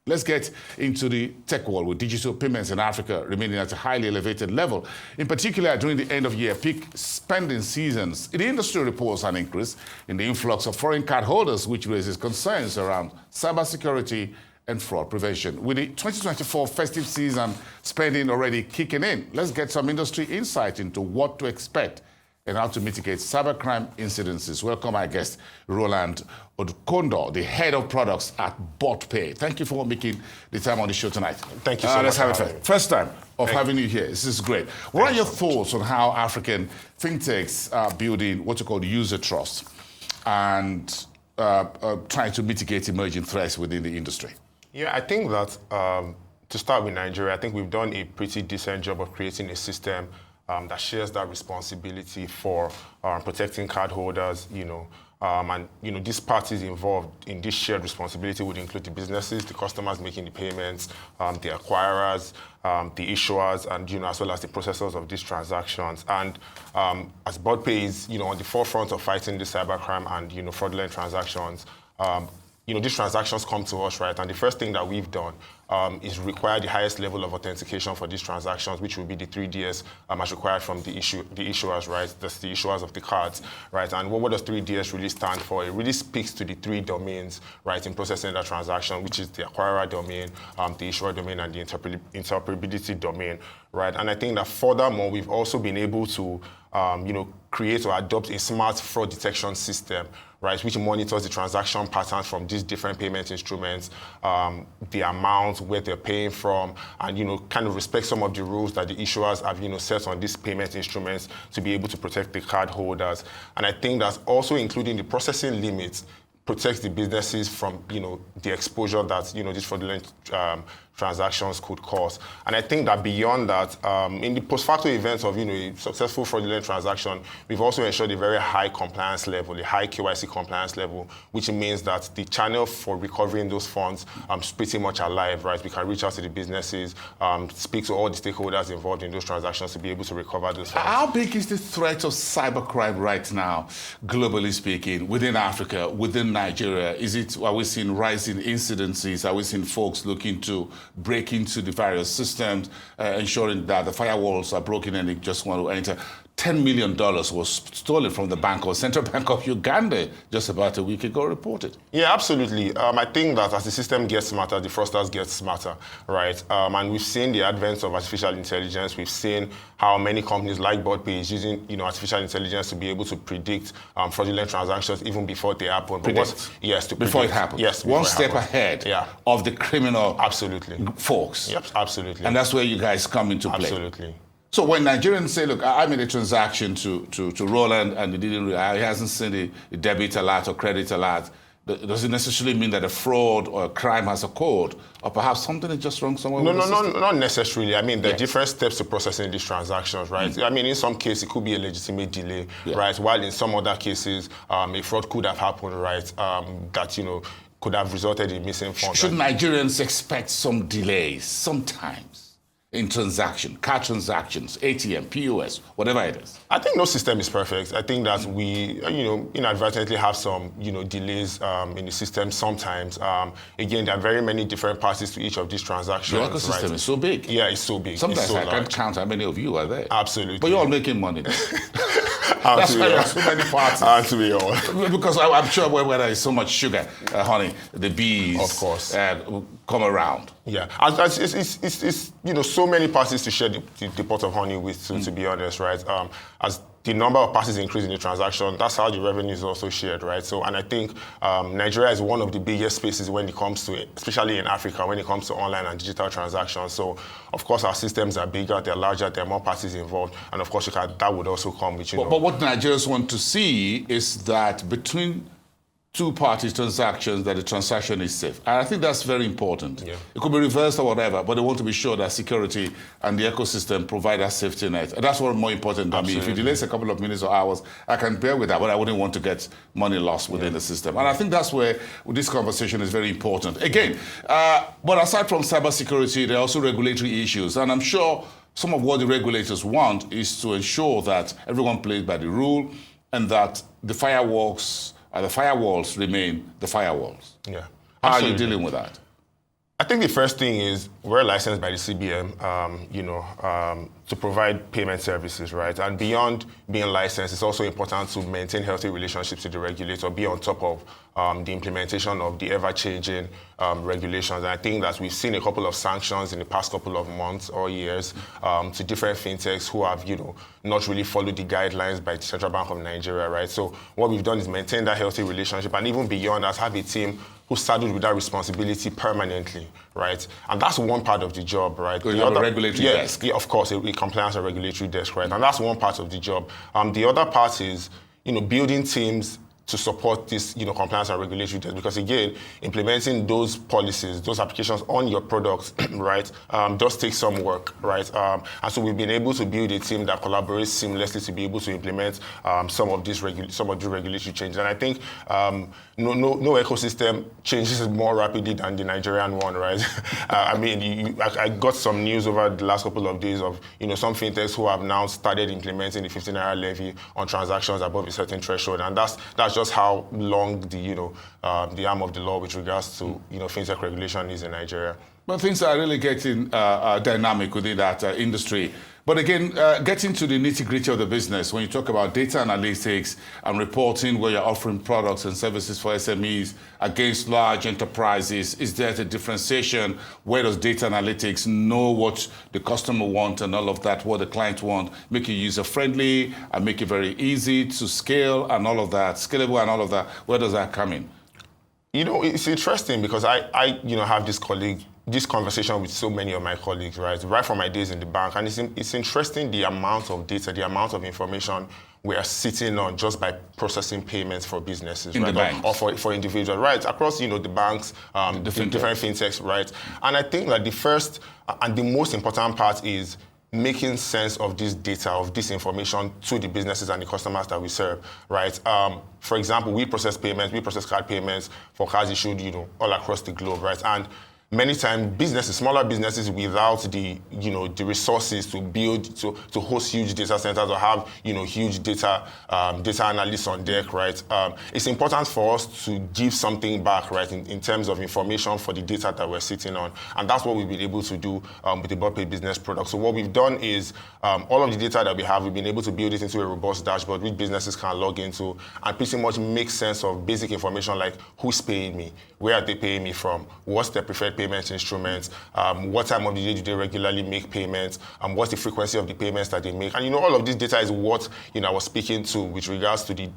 Let's get into the tech world with digital payments in Africa remaining at a highly elevated level. In particular, during the end of year peak spending seasons, the industry reports an increase in the influx of foreign card holders, which raises concerns around cybersecurity and fraud prevention. With the 2024 festive season spending already kicking in, let's get some industry insight into what to expect and how to mitigate cybercrime incidences. Welcome our guest, Roland Okondor, the head of products at BotPay. Thank you for making the time on the show tonight. Thank you so much. Let's have it first time of having you here. This is great. What are your thoughts on how African fintechs are building what you call user trust and trying to mitigate emerging threats within the industry? Yeah, I think that to start with Nigeria, I think we've done a pretty decent job of creating a system that shares that responsibility for protecting cardholders, and these parties involved in this shared responsibility would include the businesses, the customers making the payments, the acquirers, the issuers, and as well as the processors of these transactions. And as BotPay is on the forefront of fighting the cybercrime and fraudulent transactions, these transactions come to us, right? And the first thing that we've done is require the highest level of authentication for these transactions, which will be the 3DS as required from the issuers, right? That's the issuers of the cards, right? And what does 3DS really stand for? It really speaks to the three domains, right, in processing that transaction, which is the acquirer domain, the issuer domain, and the interoperability domain, right? And I think that furthermore, we've also been able to create or adopt a smart fraud detection system, right, which monitors the transaction patterns from these different payment instruments, the amount, where they're paying from, and kind of respect some of the rules that the issuers have set on these payment instruments to be able to protect the card holders. And I think that's also including the processing limits protects the businesses from the exposure that these fraudulent transactions could cause. And I think that beyond that, in the post-facto events of a successful fraudulent transaction, we've also ensured a very high compliance level, a high KYC compliance level, which means that the channel for recovering those funds is pretty much alive, right? We can reach out to the businesses, speak to all the stakeholders involved in those transactions to be able to recover those funds. How big is the threat of cybercrime right now, globally speaking, within Africa, within Nigeria? Are we seeing rising incidences? Are we seeing folks looking to break into the various systems, ensuring that the firewalls are broken and they just want to enter? $10 million was stolen from the bank or Central Bank of Uganda just about a week ago, reported. Yeah, absolutely. I think that as the system gets smarter, the fraudsters get smarter, right? And we've seen the advent of artificial intelligence. We've seen how many companies like BotPay is using artificial intelligence to be able to predict fraudulent transactions even before they happen. Yes, before it happens. Yes, one step ahead of the criminal folks. Yep, absolutely. And that's where you guys come into play. Absolutely. So when Nigerians say, look, I made a transaction to Roland and he hasn't seen the debit alert or credit alert, does it necessarily mean that a fraud or a crime has occurred? Or perhaps something is just wrong somewhere? No, not necessarily. I mean, there are different steps to processing these transactions, right? I mean, in some cases, it could be a legitimate delay, right? While in some other cases, a fraud could have happened, right? That, could have resulted in missing funds. Should Nigerians expect some delays sometimes in car transactions, ATM, POS, whatever it is? I think no system is perfect. I think that we, inadvertently have some, delays in the system sometimes. Again, there are very many different parties to each of these transactions. Your ecosystem is so big. Yeah, it's so big. Sometimes so I can't count how many of you are there. Absolutely. But you're all making money. That's why there are so many parties. To be honest. Because I'm sure where there is so much sugar, honey, the bees, of course, come around. Yeah, it's so many parties to share the pot of honey with, to be honest, right? As the number of parties increase in the transaction, that's how the revenue is also shared, right? So, and I think Nigeria is one of the biggest spaces when it comes to it, especially in Africa, when it comes to online and digital transactions. So, of course, our systems are bigger, they're larger, there are more parties involved, and of course, that would also come with, But what Nigerians want to see is that between two parties transactions, that the transaction is safe. And I think that's very important. Yeah. It could be reversed or whatever, but they want to be sure that security and the ecosystem provide that safety net. And that's what more important than me. If it delays a couple of minutes or hours, I can bear with that, but I wouldn't want to get money lost within the system. And I think that's where this conversation is very important. Again, but aside from cybersecurity, there are also regulatory issues. And I'm sure some of what the regulators want is to ensure that everyone plays by the rule and that the firewalls remain the firewalls. Yeah. How are you dealing with that? I think the first thing is we're licensed by the CBN, to provide payment services, right? And beyond being licensed, it's also important to maintain healthy relationships with the regulator, be on top of the implementation of the ever-changing regulations. And I think that we've seen a couple of sanctions in the past couple of months or years to different fintechs who have, not really followed the guidelines by the Central Bank of Nigeria, right? So what we've done is maintain that healthy relationship, and even beyond us, have a team who saddled with that responsibility permanently, right? And that's one part of the job, right? So you have a regulatory desk. Yeah, of course, a compliance and regulatory desk, right? And that's one part of the job. The other part is, building teams to support this, compliance and regulatory desk, because again, implementing those policies, those applications on your products, right, does take some work, right? And so we've been able to build a team that collaborates seamlessly to be able to implement some of the regulatory changes. And I think no ecosystem changes more rapidly than the Nigerian one, right? I got some news over the last couple of days of, some fintechs who have now started implementing the 15 naira levy on transactions above a certain threshold, and that's just how long the arm of the law with regards to fintech regulation is in Nigeria. Well, things are really getting dynamic within that industry. But again, getting to the nitty-gritty of the business, when you talk about data analytics and reporting where you're offering products and services for SMEs against large enterprises, is there a differentiation? Where does data analytics know what the customer wants and all of that, what the client wants, make it user-friendly and make it very easy to scale and all of that, scalable and all of that? Where does that come in? It's interesting because I have this conversation with so many of my colleagues, right from my days in the bank. And it's interesting the amount of data, the amount of information we are sitting on just by processing payments for businesses, right? Or for individuals, right? Across, the banks, different fintechs, right? And I think that the first and the most important part is making sense of this data, of this information to the businesses and the customers that we serve, right? For example, we process payments, we process card payments for cards issued, all across the globe, right? And many times, businesses, smaller businesses, without the resources to build, to host huge data centers or have, huge data analysts on deck, right? It's important for us to give something back, right, in terms of information for the data that we're sitting on, and that's what we've been able to do with the BotPay business product. So what we've done is all of the data that we have, we've been able to build it into a robust dashboard which businesses can log into and pretty much make sense of basic information like who's paying me, where are they paying me from, what's their preferred payment instruments, what time of the day do they regularly make payments, what's the frequency of the payments that they make. And all of this data is what I was speaking to with regards to the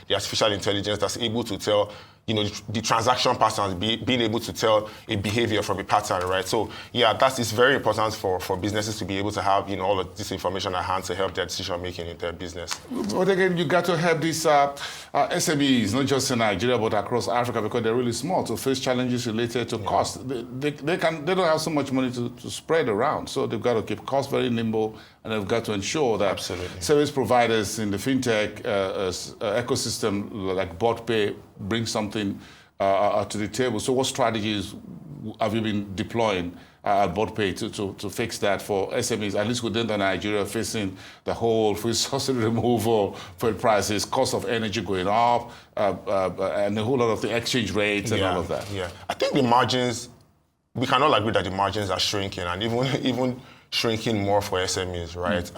artificial intelligence that's able to tell the transaction patterns, being able to tell a behavior from a pattern, right? So yeah, it's very important for businesses to be able to have all of this information at hand to help their decision making in their business. But again, you got to help these SMEs, not just in Nigeria but across Africa, because they're really small, to face challenges related to cost. They don't have so much money to spread around, so they've got to keep costs very nimble, and they've got to ensure that service providers in the fintech ecosystem like BotPay bring something to the table. So what strategies have you been deploying at BotPay to fix that for SMEs, at least within the Nigeria, facing the whole free subsidy removal, fuel prices, cost of energy going up, and a whole lot of the exchange rates and all of that? Yeah, I think the margins, we can all agree that the margins are shrinking, and even shrinking more for SMEs, right?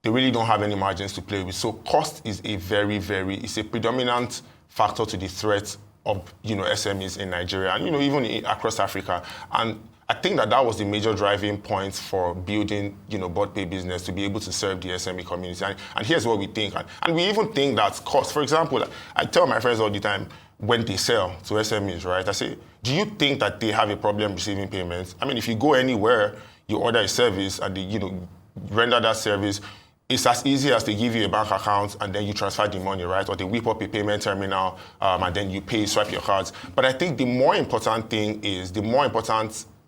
They really don't have any margins to play with. So cost is it's a predominant factor to the threat of SMEs in Nigeria and even across Africa. And I think that was the major driving point for building BotPay business, to be able to serve the SME community. And here's what we think. And we even think that cost, for example, I tell my friends all the time when they sell to SMEs, right? I say, do you think that they have a problem receiving payments? I mean, if you go anywhere, you order a service and they render that service, it's as easy as they give you a bank account and then you transfer the money, right? Or they whip up a payment terminal and then you pay, swipe your cards. But I think the more important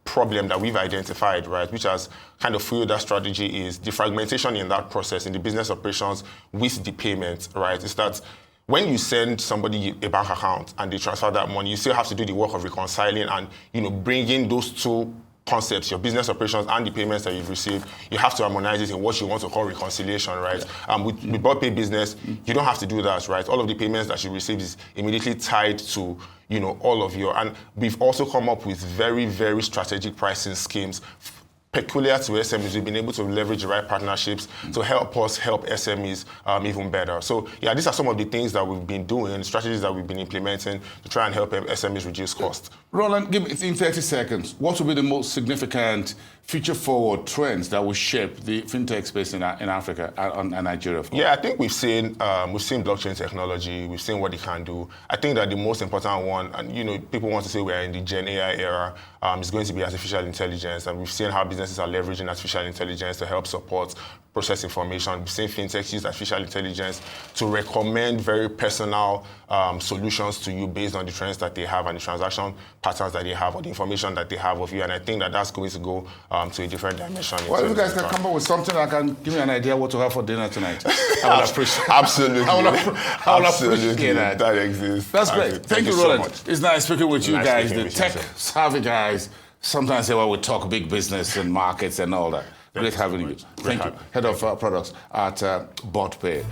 problem that we've identified, right, which has kind of fueled that strategy, is the fragmentation in that process, in the business operations with the payment, right? It's that when you send somebody a bank account and they transfer that money, you still have to do the work of reconciling and, bringing those two concepts, your business operations and the payments that you've received, you have to harmonize it in what you want to call reconciliation, right? With Board Pay Business, you don't have to do that, right? All of the payments that you receive is immediately tied to all of your, and we've also come up with very, very strategic pricing schemes peculiar to SMEs. We've been able to leverage the right partnerships to help us help SMEs even better. So yeah, these are some of the things that we've been doing, strategies that we've been implementing to try and help SMEs reduce cost. Roland, give me in 30 seconds, what will be the most significant future-forward trends that will shape the fintech space in Africa and Nigeria, of course? Yeah, I think we've seen blockchain technology, we've seen what it can do. I think that the most important one, and people want to say we're in the Gen AI era, is going to be artificial intelligence, and we've seen how businesses are leveraging artificial intelligence to help support process information. We've seen fintechs use artificial intelligence to recommend very personal solutions to you based on the trends that they have and the transaction patterns that they have or the information that they have of you. And I think that that's going to go to a different dimension. Well, you guys can come up with something that can give me an idea what to have for dinner tonight. I would appreciate Absolutely. I would appreciate that. That exists. That's great. Thank you, Roland. So much. It's nice speaking with you guys, the tech-savvy guys. Sometimes say, well, we talk big business and markets and all that. Great having you. Thank you. Head of products at Board Pay.